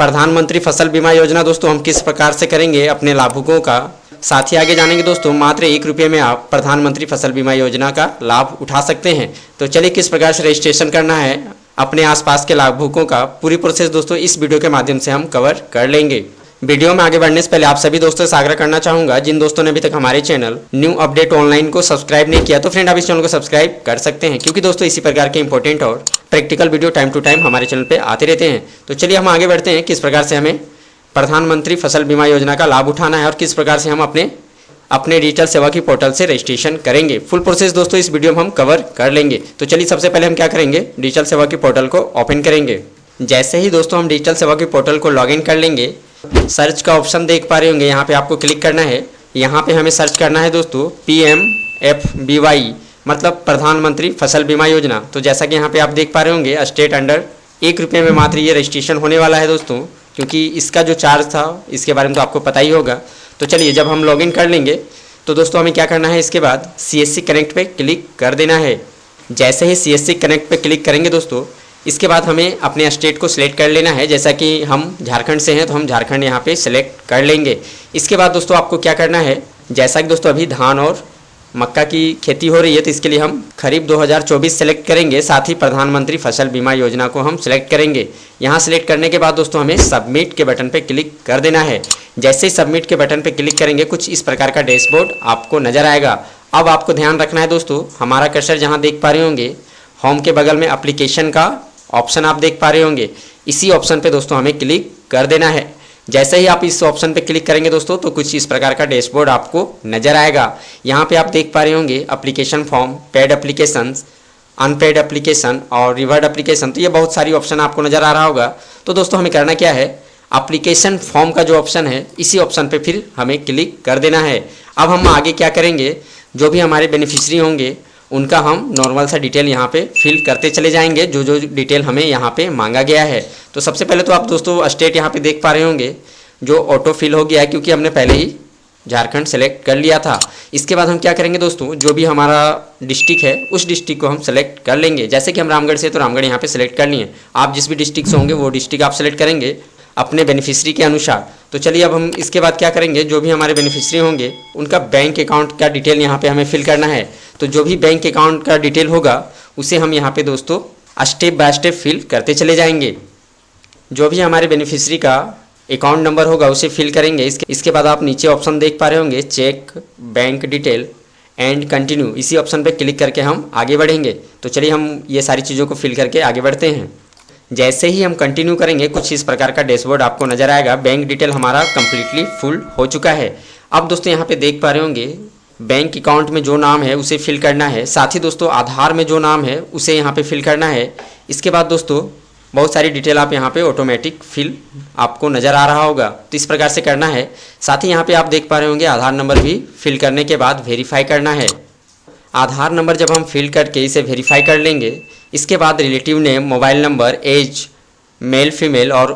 प्रधानमंत्री फसल बीमा योजना दोस्तों हम किस प्रकार से करेंगे अपने लाभुकों का। साथ ही आगे जानेंगे दोस्तों मात्र 1 रुपये में आप प्रधानमंत्री फसल बीमा योजना का लाभ उठा सकते हैं। तो चलिए किस प्रकार से रजिस्ट्रेशन करना है अपने आसपास के लाभुकों का पूरी प्रोसेस दोस्तों इस वीडियो के माध्यम से हम कवर कर लेंगे। वीडियो में आगे बढ़ने से पहले आप सभी दोस्तों से आग्रह करना चाहूँगा, जिन दोस्तों ने अभी तक हमारे चैनल न्यू अपडेट ऑनलाइन को सब्सक्राइब नहीं किया तो फ्रेंड आप इस चैनल को सब्सक्राइब कर सकते हैं, क्योंकि दोस्तों इसी प्रकार के इंपॉर्टेंट और practical video time to time हमारे चैनल पे आते रहते हैं। तो चलिए हम आगे बढ़ते हैं किस प्रकार से हमें प्रधानमंत्री फसल बीमा योजना का लाभ उठाना है और किस प्रकार से हम अपने डिजिटल सेवा की पोर्टल से रजिस्ट्रेशन करेंगे। फुल प्रोसेस दोस्तों इस वीडियो में हम कवर कर लेंगे। तो चलिए सबसे पहले हम क्या करेंगे, डिजिटल सेवा की पोर्टल को ओपन करेंगे। जैसे ही दोस्तों हम डिजिटल सेवा की पोर्टल को लॉगिन कर लेंगे, सर्च का ऑप्शन देख पा रहे होंगे, यहाँ पे आपको क्लिक करना है। यहाँ पे हमें सर्च करना है दोस्तों PMFBY मतलब प्रधानमंत्री फसल बीमा योजना। तो जैसा कि यहाँ पे आप देख पा रहे होंगे स्टेट अंडर 1 रुपये में मात्र ये रजिस्ट्रेशन होने वाला है दोस्तों, क्योंकि इसका जो चार्ज था इसके बारे में तो आपको पता ही होगा। तो चलिए जब हम लॉगिन कर लेंगे तो दोस्तों हमें क्या करना है, इसके बाद CSC कनेक्ट पे क्लिक कर देना है। जैसे ही CSC कनेक्ट पे क्लिक करेंगे दोस्तों, इसके बाद हमें अपने स्टेट को सिलेक्ट कर लेना है। जैसा कि हम झारखंड से हैं तो हम झारखंड यहाँ पे सिलेक्ट कर लेंगे। इसके बाद दोस्तों आपको क्या करना है, जैसा कि दोस्तों अभी धान और मक्का की खेती हो रही है तो इसके लिए हम खरीफ 2024 सेलेक्ट करेंगे। साथ ही प्रधानमंत्री फसल बीमा योजना को हम सिलेक्ट करेंगे। यहाँ सिलेक्ट करने के बाद दोस्तों हमें सबमिट के बटन पे क्लिक कर देना है। जैसे ही सबमिट के बटन पे क्लिक करेंगे कुछ इस प्रकार का डैशबोर्ड आपको नजर आएगा। अब आपको ध्यान रखना है दोस्तों, हमारा कर्सर जहाँ देख पा रहे होंगे होम के बगल में एप्लीकेशन का ऑप्शन आप देख पा रहे होंगे, इसी ऑप्शन पे दोस्तों हमें क्लिक कर देना है। जैसे ही आप इस ऑप्शन पे क्लिक करेंगे दोस्तों तो कुछ इस प्रकार का डैशबोर्ड आपको नजर आएगा। यहाँ पे आप देख पा रहे होंगे application form, paid application, unpaid application और रिवर्ड एप्लीकेशन। तो ये बहुत सारी ऑप्शन आपको नजर आ रहा होगा। तो दोस्तों हमें करना क्या है, एप्लीकेशन फॉर्म का जो ऑप्शन है इसी ऑप्शन पे फिर हमें क्लिक कर देना है। अब हम आगे क्या करेंगे, जो भी हमारे बेनिफिशियरी होंगे उनका हम नॉर्मल सा डिटेल यहाँ पे फिल करते चले जाएंगे, जो जो डिटेल हमें यहाँ पे मांगा गया है। तो सबसे पहले तो आप दोस्तों स्टेट यहाँ पे देख पा रहे होंगे जो ऑटो फिल हो गया है, क्योंकि हमने पहले ही झारखंड सेलेक्ट कर लिया था। इसके बाद हम क्या करेंगे दोस्तों, जो भी हमारा डिस्ट्रिक्ट है उस डिस्ट्रिक्ट को हम सेलेक्ट कर लेंगे। जैसे कि हम रामगढ़ से तो रामगढ़ यहाँ पे सेलेक्ट कर लिए। आप जिस भी डिस्ट्रिक्ट से होंगे वो डिस्ट्रिक्ट आप सेलेक्ट करेंगे अपने बेनिफिशियरी के अनुसार। तो चलिए अब हम इसके बाद क्या करेंगे, जो भी हमारे बेनिफिशियरी होंगे उनका बैंक अकाउंट का डिटेल यहाँ पे हमें फिल करना है। तो जो भी बैंक अकाउंट का डिटेल होगा उसे हम यहाँ पे दोस्तों स्टेप बाय स्टेप फिल करते चले जाएंगे। जो भी हमारे बेनिफिशियरी का अकाउंट नंबर होगा उसे फिल करेंगे। इसके बाद आप नीचे ऑप्शन देख पा रहे होंगे cheque bank detail and continue, इसी ऑप्शन पे क्लिक करके हम आगे बढ़ेंगे। तो चलिए हम ये सारी चीज़ों को फिल करके आगे बढ़ते हैं। जैसे ही हम कंटिन्यू करेंगे कुछ इस प्रकार का डैशबोर्ड आपको नजर आएगा। बैंक डिटेल हमारा कम्प्लीटली फुल हो चुका है। अब दोस्तों यहाँ पे देख पा रहे होंगे बैंक अकाउंट में जो नाम है उसे फिल करना है। साथ ही दोस्तों आधार में जो नाम है उसे यहाँ पे फिल करना है। इसके बाद दोस्तों बहुत सारी डिटेल आप यहाँ पे ऑटोमेटिक फिल आपको नज़र आ रहा होगा, तो इस प्रकार से करना है। साथ ही यहाँ पे आप देख पा रहे होंगे आधार नंबर भी फिल करने के बाद वेरीफाई करना है। आधार नंबर जब हम फिल करके इसे वेरीफाई कर लेंगे, इसके बाद relative name, mobile number, age, male female और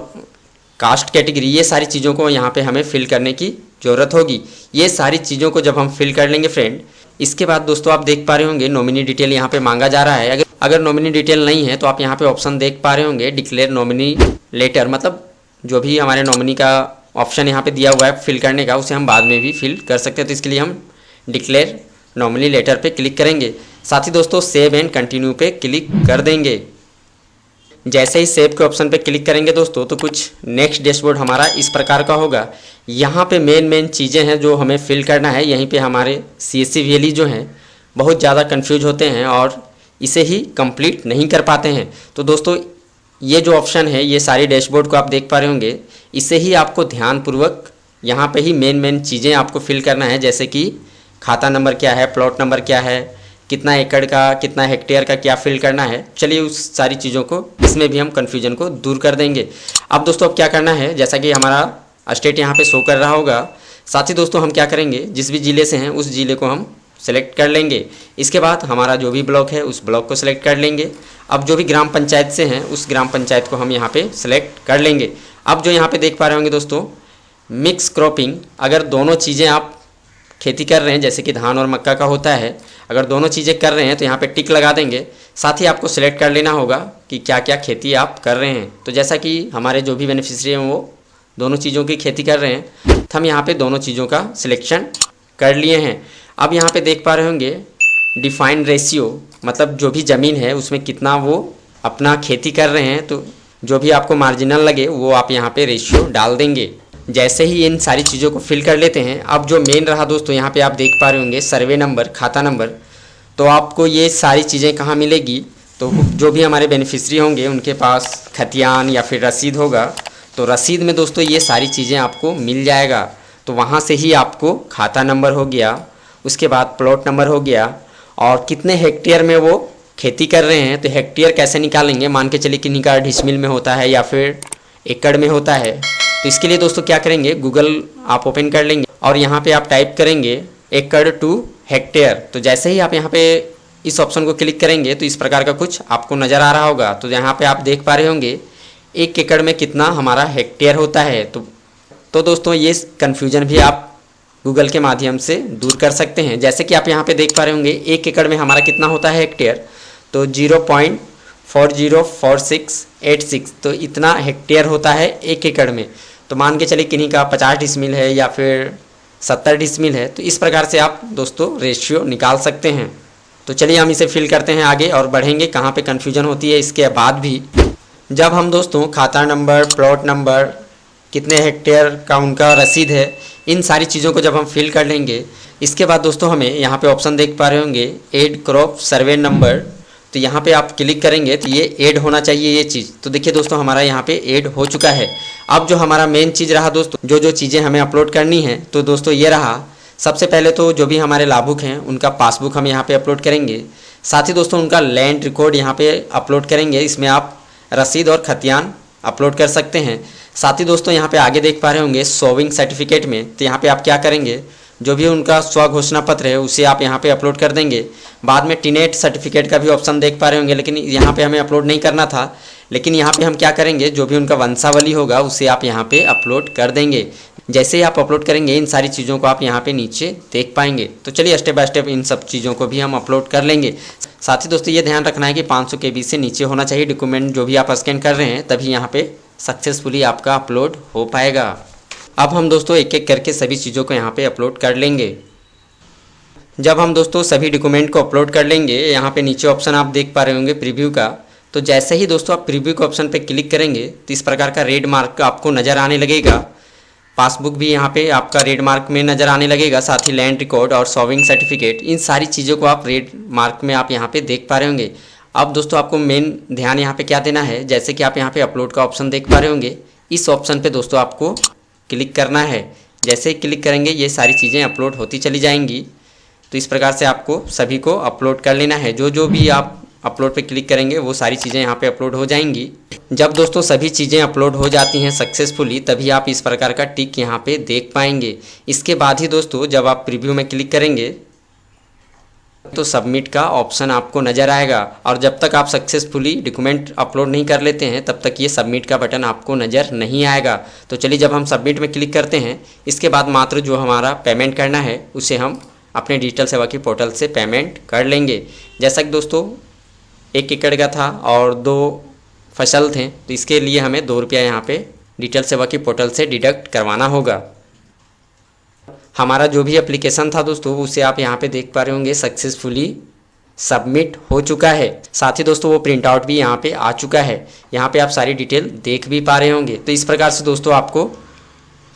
कास्ट कैटेगरी, ये सारी चीज़ों को यहाँ पे हमें फिल करने की ज़रूरत होगी। ये सारी चीज़ों को जब हम फिल कर लेंगे फ्रेंड, इसके बाद दोस्तों आप देख पा रहे होंगे नॉमिनी डिटेल यहाँ पे मांगा जा रहा है। अगर नॉमिनी डिटेल नहीं है तो आप यहाँ पे ऑप्शन देख पा रहे होंगे डिक्लेयर नॉमिनी लेटर, मतलब जो भी हमारे नॉमिनी का ऑप्शन यहाँ पे दिया हुआ है फिल करने का उसे हम बाद में भी फिल कर सकते हैं। तो इसके लिए हम डिक्लेयर नॉमिनी लेटर पे क्लिक करेंगे। साथ ही दोस्तों सेव एंड कंटिन्यू पे क्लिक कर देंगे। जैसे ही सेव के ऑप्शन पे क्लिक करेंगे दोस्तों तो कुछ नेक्स्ट डैशबोर्ड हमारा इस प्रकार का होगा। यहाँ पे मेन चीज़ें हैं जो हमें फिल करना है। यहीं पे हमारे CSC वैली जो हैं बहुत ज़्यादा कंफ्यूज होते हैं और इसे ही कंप्लीट नहीं कर पाते हैं। तो दोस्तों ये जो ऑप्शन है, ये सारी डैशबोर्ड को आप देख पा रहे होंगे, इसे ही आपको ध्यानपूर्वक यहाँ पे ही मेन चीज़ें आपको फिल करना है। जैसे कि खाता नंबर क्या है, प्लॉट नंबर क्या है, कितना एकड़ का, कितना हेक्टेयर का क्या फिल करना है। चलिए उस सारी चीज़ों को इसमें भी हम कन्फ्यूजन को दूर कर देंगे। अब दोस्तों अब क्या करना है, जैसा कि हमारा स्टेट यहाँ पे शो कर रहा होगा, साथ ही दोस्तों हम क्या करेंगे, जिस भी ज़िले से हैं उस ज़िले को हम सेलेक्ट कर लेंगे। इसके बाद हमारा जो भी ब्लॉक है उस ब्लॉक को सिलेक्ट कर लेंगे। अब जो भी ग्राम पंचायत से हैं उस ग्राम पंचायत को हम यहाँ पे सिलेक्ट कर लेंगे। अब जो यहाँ पे देख पा रहे होंगे दोस्तों मिक्स क्रॉपिंग, अगर दोनों चीज़ें आप खेती कर रहे हैं, जैसे कि धान और मक्का का होता है, अगर दोनों चीज़ें कर रहे हैं तो यहाँ पे टिक लगा देंगे। साथ ही आपको सिलेक्ट कर लेना होगा कि क्या क्या खेती आप कर रहे हैं। तो जैसा कि हमारे जो भी बेनिफिशियरी हैं वो दोनों चीज़ों की खेती कर रहे हैं, तो हम यहाँ पे दोनों चीज़ों का सिलेक्शन कर लिए हैं। अब यहाँ पे देख पा रहे होंगे डिफाइन रेशियो, मतलब जो भी ज़मीन है उसमें कितना वो अपना खेती कर रहे हैं, तो जो भी आपको मार्जिनल लगे वो आप यहाँ पे रेशियो डाल देंगे। जैसे ही इन सारी चीज़ों को फिल कर लेते हैं, अब जो मेन रहा दोस्तों, यहाँ पे आप देख पा रहे होंगे सर्वे नंबर, खाता नंबर। तो आपको ये सारी चीज़ें कहाँ मिलेगी, तो जो भी हमारे बेनिफिशियरी होंगे उनके पास खतियान या फिर रसीद होगा, तो रसीद में दोस्तों ये सारी चीज़ें आपको मिल जाएगा। तो वहाँ से ही आपको खाता नंबर हो गया, उसके बाद प्लॉट नंबर हो गया, और कितने हेक्टेयर में वो खेती कर रहे हैं। तो हेक्टेयर कैसे निकालेंगे, मान के चलिए किन्हीं का डिसमिल में होता है या फिर एकड़ में होता है। तो इसके लिए दोस्तों क्या करेंगे, गूगल आप ओपन कर लेंगे और यहाँ पे आप टाइप करेंगे एकड़ टू हेक्टेयर। तो जैसे ही आप यहाँ पे इस ऑप्शन को क्लिक करेंगे तो इस प्रकार का कुछ आपको नज़र आ रहा होगा। तो यहाँ पे आप देख पा रहे होंगे 1 एकड़ में कितना हमारा हेक्टेयर होता है। तो दोस्तों ये कन्फ्यूजन भी आप गूगल के माध्यम से दूर कर सकते हैं। जैसे कि आप यहाँ पे देख पा रहे होंगे 1 एकड़ में हमारा कितना होता है हेक्टेयर, तो 0.404686, तो इतना हेक्टेयर होता है 1 एकड़ में। तो मान के चलिए किन्हीं का 50 डिसमिल है या फिर 70 डिसमिल है, तो इस प्रकार से आप दोस्तों रेशियो निकाल सकते हैं। तो चलिए हम इसे फिल करते हैं आगे और बढ़ेंगे, कहाँ पे कन्फ्यूजन होती है इसके बाद भी। जब हम दोस्तों खाता नंबर, प्लॉट नंबर, कितने हेक्टेयर का उनका रसीद है, इन सारी चीज़ों को जब हम फिल कर लेंगे, इसके बाद दोस्तों हमें यहाँ पे ऑप्शन देख पा रहे होंगे ऐड क्रॉप सर्वे नंबर। तो यहाँ पे आप क्लिक करेंगे तो ये ऐड होना चाहिए ये चीज़। तो देखिए दोस्तों हमारा यहाँ पे ऐड हो चुका है। अब जो हमारा मेन चीज़ रहा दोस्तों, जो चीज़ें हमें अपलोड करनी है, तो दोस्तों ये रहा। सबसे पहले तो जो भी हमारे लाभुक हैं उनका पासबुक हम यहाँ पे अपलोड करेंगे। साथ ही दोस्तों उनका लैंड रिकॉर्ड यहाँ पे अपलोड करेंगे, इसमें आप रसीद और खतियान अपलोड कर सकते हैं। साथ ही दोस्तों यहाँ पे आगे देख पा रहे होंगे सोविंग सर्टिफिकेट में, तो यहाँ पे आप क्या करेंगे, जो भी उनका स्व घोषणा पत्र है उसे आप यहाँ पे अपलोड कर देंगे। बाद में टीनेट सर्टिफिकेट का भी ऑप्शन देख पा रहे होंगे, लेकिन यहाँ पे हमें अपलोड नहीं करना था। लेकिन यहाँ पे हम क्या करेंगे, जो भी उनका वंशावली होगा उसे आप यहाँ पे अपलोड कर देंगे। जैसे ही आप अपलोड करेंगे इन सारी चीज़ों को आप यहाँ पे नीचे देख पाएंगे। तो चलिए स्टेप बाय स्टेप इन सब चीज़ों को भी हम अपलोड कर लेंगे। साथ ही दोस्तों ये ध्यान रखना है कि 500 KB से नीचे होना चाहिए डॉक्यूमेंट जो भी आप स्कैन कर रहे हैं, तभी यहाँ पे सक्सेसफुली आपका अपलोड हो पाएगा। अब हम दोस्तों एक एक करके सभी चीज़ों को यहाँ पे अपलोड कर लेंगे। जब हम दोस्तों सभी डॉक्यूमेंट को अपलोड कर लेंगे, यहाँ पे नीचे ऑप्शन आप देख पा रहे होंगे प्रीव्यू का। तो जैसे ही दोस्तों आप प्रीव्यू के ऑप्शन पे क्लिक करेंगे तो इस प्रकार का रेड मार्क आपको नज़र आने लगेगा। पासबुक भी यहाँ पे आपका रेड मार्क में नज़र आने लगेगा, साथ ही लैंड रिकॉर्ड और सोविंग सर्टिफिकेट, इन सारी चीज़ों को आप रेड मार्क में आप यहाँ पे देख पा रहे होंगे। अब दोस्तों आपको मेन ध्यान यहाँ पे क्या देना है, जैसे कि आप यहाँ पे अपलोड का ऑप्शन देख पा रहे होंगे, इस ऑप्शन पे दोस्तों आपको क्लिक करना है। जैसे ही क्लिक करेंगे ये सारी चीज़ें अपलोड होती चली जाएंगी। तो इस प्रकार से आपको सभी को अपलोड कर लेना है। जो भी आप अपलोड पे क्लिक करेंगे वो सारी चीज़ें यहाँ पे अपलोड हो जाएंगी। जब दोस्तों सभी चीज़ें अपलोड हो जाती हैं सक्सेसफुली, तभी आप इस प्रकार का टिक यहाँ पे देख पाएंगे। इसके बाद ही दोस्तों जब आप प्रीव्यू में क्लिक करेंगे तो सबमिट का ऑप्शन आपको नज़र आएगा, और जब तक आप सक्सेसफुली डॉक्यूमेंट अपलोड नहीं कर लेते हैं तब तक ये सबमिट का बटन आपको नज़र नहीं आएगा। तो चलिए जब हम सबमिट में क्लिक करते हैं, इसके बाद मात्र जो हमारा पेमेंट करना है उसे हम अपने डिजिटल सेवा की पोर्टल से पेमेंट कर लेंगे। जैसा कि दोस्तों 1 एकड़ का था और 2 फसल थे, तो इसके लिए हमें 2 रुपया यहाँ पे डिजिटल सेवा की पोर्टल से डिडक्ट करवाना होगा। हमारा जो भी एप्लीकेशन था दोस्तों उसे आप यहाँ पे देख पा रहे होंगे सक्सेसफुली सबमिट हो चुका है। साथ ही दोस्तों वो प्रिंट आउट भी यहाँ पे आ चुका है। यहाँ पे आप सारी डिटेल देख भी पा रहे होंगे। तो इस प्रकार से दोस्तों आपको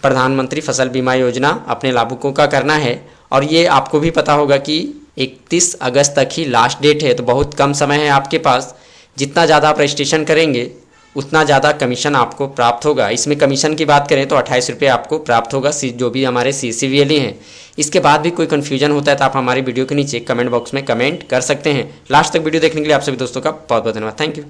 प्रधानमंत्री फसल बीमा योजना अपने लाभुकों का करना है, और ये आपको भी पता होगा कि 31 अगस्त तक ही लास्ट डेट है, तो बहुत कम समय है आपके पास। जितना ज़्यादा आप रजिस्ट्रेशन करेंगे उतना ज़्यादा कमीशन आपको प्राप्त होगा। इसमें कमीशन की बात करें तो 28 रुपये आपको प्राप्त होगा, जो भी हमारे CCVLE हैं। इसके बाद भी कोई कन्फ्यूजन होता है तो आप हमारी वीडियो के नीचे कमेंट बॉक्स में कमेंट कर सकते हैं। लास्ट तक वीडियो देखने के लिए आप सभी दोस्तों का बहुत बहुत धन्यवाद। Thank you.